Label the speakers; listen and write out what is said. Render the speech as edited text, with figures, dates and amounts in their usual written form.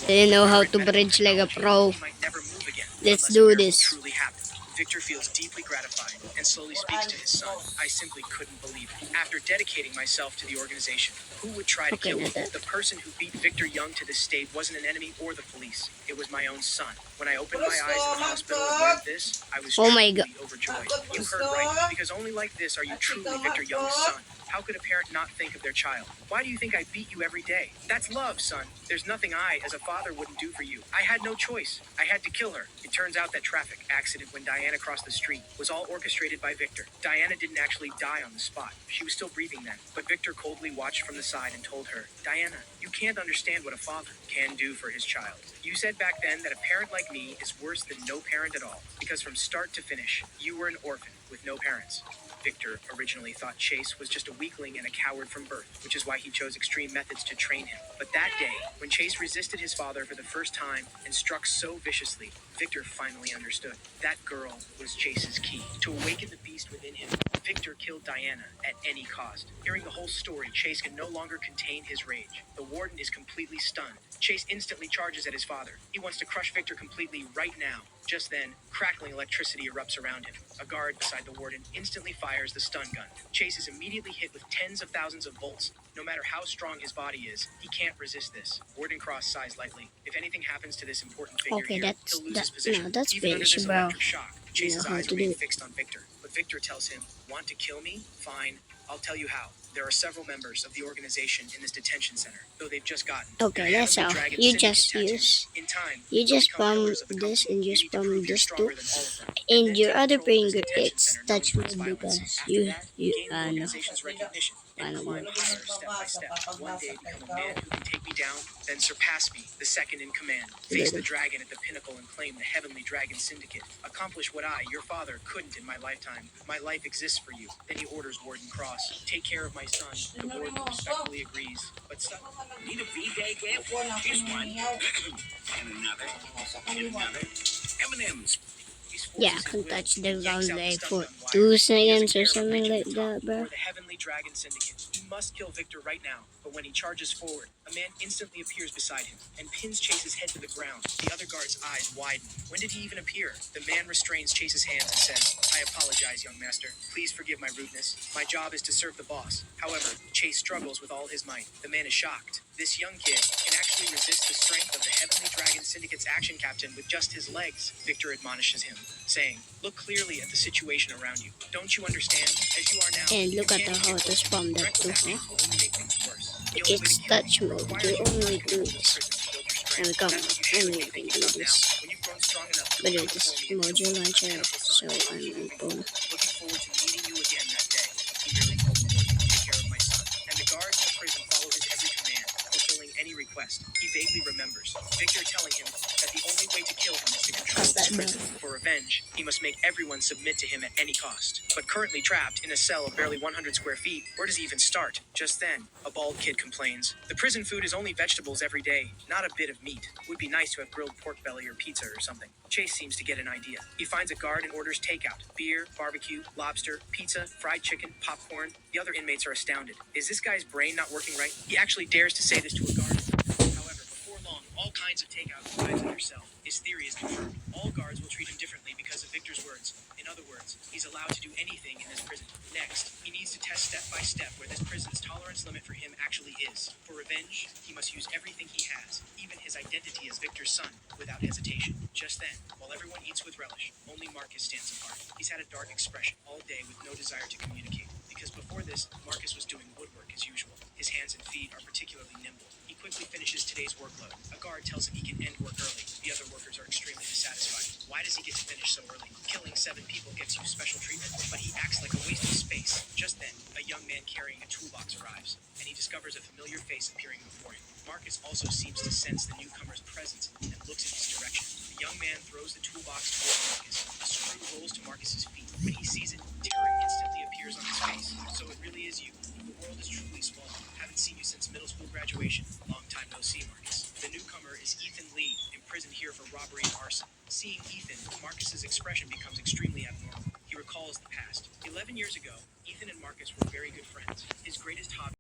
Speaker 1: They know how to bridge like a pro. Let's do this.
Speaker 2: Victor feels deeply gratified and slowly speaks to his son. I simply couldn't believe it. After dedicating myself to the organization, who would try to kill me? The person who beat Victor Young to this state wasn't an enemy or the police. It was my own son. When I opened my eyes in the hospital and learned this, I was truly overjoyed. You heard right, because only like this are you truly Victor Young's son. How could a parent not think of their child? Why do you think I beat you every day? That's love, son. There's nothing I, as a father, wouldn't do for you. I had no choice. I had to kill her. It turns out that traffic accident when Diana crossed the street was all orchestrated by Victor. Diana didn't actually die on the spot. She was still breathing then. But Victor coldly watched from the side and told her, Diana, you can't understand what a father can do for his child. You said back then that a parent like me is worse than no parent at all, because from start to finish, you were an orphan with no parents. Victor originally thought Chase was just a weakling and a coward from birth, which is why he chose extreme methods to train him. But that day, when Chase resisted his father for the first time and struck so viciously, Victor finally understood. That girl was Chase's key. To awaken the beast within him, Victor killed Diana at any cost. Hearing the whole story, Chase can no longer contain his rage. The warden is completely stunned. Chase instantly charges at his father. He wants to crush Victor completely right now. Just then, crackling electricity erupts around him. A guard beside the warden instantly fires the stun gun. Chase is immediately hit with tens of thousands of volts. No matter how strong his body is, he can't resist this. Warden Cross sighs lightly. If anything happens to this important figure here, he'll lose his position.
Speaker 1: No, that's
Speaker 2: Even under this
Speaker 1: bro.
Speaker 2: electric shock, Chase's eyes remain fixed on Victor. But Victor tells him, want to kill me? Fine. I'll tell you how. There are several members of the organization in this detention center, though they've just gotten.
Speaker 1: Okay, that's how. You just use. You just spam this and you spam this too. And your other finger it's touch mode because you no.
Speaker 2: Step by step, one day become a man who can take me down, then surpass me, the second in command. Face the dragon at the pinnacle and claim the heavenly dragon syndicate. Accomplish what I, your father, couldn't in my lifetime. My life exists for you. Then he orders Warden Cross. Take care of my son. The warden respectfully agrees. But son, need a V-Day gift? Here's one. And another. And another. M&M's.
Speaker 1: Yeah, I can touch the ground like for 2 seconds or something like that, bro.
Speaker 2: The Heavenly Dragon Syndicate. He must kill Victor right now, but when he charges forward, a man instantly appears beside him and pins Chase's head to the ground. The other guard's eyes widen. When did he even appear? The man restrains Chase's hands and says, I apologize, young master. Please forgive my rudeness. My job is to serve the boss. However, Chase struggles with all his might. The man is shocked. This young kid can actually resist the strength of the Heavenly Dragon Syndicate's action captain with just his legs. Victor admonishes him, saying, look clearly at the situation around you. Don't you understand? As you are now,
Speaker 1: and look at how to spam that too, huh? It's touch mode. You only do this. And come on, I'm making do this. But it is module launcher, so I'm on phone.
Speaker 2: Looking forward to meeting you again that day. He merely told the warden to take care of my son. And the guards in the prison follow his every command, fulfilling any request. He vaguely remembers Victor telling him that the only way to kill him is to control this prison. For revenge, he must make everyone submit to him at any cost. But currently trapped in a cell of barely 100 square feet, where does he even start? Just then, a bald kid complains. The prison food is only vegetables every day, not a bit of meat. Would be nice to have grilled pork belly or pizza or something. Chase seems to get an idea. He finds a guard and orders takeout. Beer, barbecue, lobster, pizza, fried chicken, popcorn. The other inmates are astounded. Is this guy's brain not working right? He actually dares to say this to a guard. However, before long, all kinds of takeout arrives in their cell. His theory is confirmed. All guards will treat him differently because of Victor's words. In other words, he's allowed to do anything in this prison. Next, he needs to test step by step where this prison's tolerance limit for him actually is. For revenge, he must use everything he has, even his identity as Victor's son, without hesitation. Just then, while everyone eats with relish, only Marcus stands apart. He's had a dark expression all day with no desire to communicate. Because before this, Marcus was doing woodwork as usual. His hands and feet are particularly nimble. He quickly finishes today's workload. A guard tells him he can end work early. The other workers are extremely dissatisfied. Why does he get to finish so early? Killing 7 people gives you special treatment, but he acts like a waste of space. Just then, a young man carrying a toolbox arrives, and he discovers a familiar face appearing before him. Marcus also seems to sense the newcomer's presence and looks in his direction. The young man throws the toolbox toward Marcus. A screw rolls to Marcus's feet. When he sees it, terror instantly appears on his face. So it really is you. The world is truly small. Haven't seen you since middle school graduation. Long time no see, Marcus. The newcomer is Ethan Lee, imprisoned here for robbery and arson. Seeing Ethan, Marcus's expression becomes extremely abnormal. He recalls the past. 11 years ago, Ethan and Marcus were very good friends. His greatest hobby